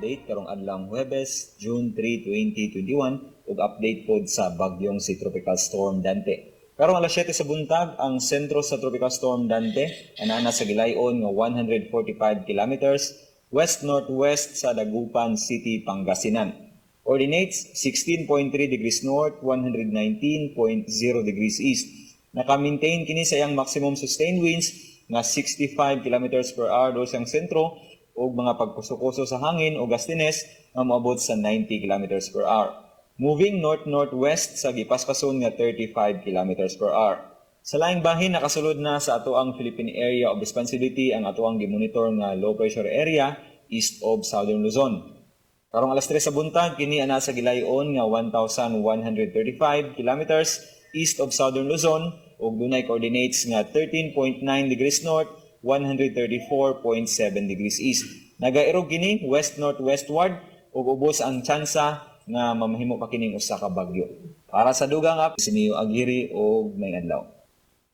update karong adlaw Huwebes, June 3, 2021 ug update pod sa bagyong si Tropical Storm Dante. Karong alas 7 sa buntag, ang sentro sa Tropical Storm Dante anaa sa gilayon nga 145 kilometers west-northwest sa Dagupan City, Pangasinan. Coordinates 16.3 degrees north, 119.0 degrees east. Naka-maintain kini sa iyang maximum sustained winds nga 65 kilometers per hour do siyang sentro ug mga pagkuso-kuso sa hangin o gastines nga moabot sa 90 kilometers per hour. Moving north-northwest sa gipaspason nga 35 kilometers per hour. Sa laing bahin nakasulod na sa atoang Philippine Area of Responsibility ang atoang gimonitor nga low pressure area east of Southern Luzon. Karong alas 3 sa buntag kini ana sa gilayon nga 1,135 kilometers east of Southern Luzon ug dunay coordinates nga 13.9 degrees north, 134.7 degrees east. Nagairog kini west-northwestward ug ubos ang tsansa nga mamahimo pa kining usa ka bagyo. Para sa dugang up, si Mio Aguirre og may adlaw.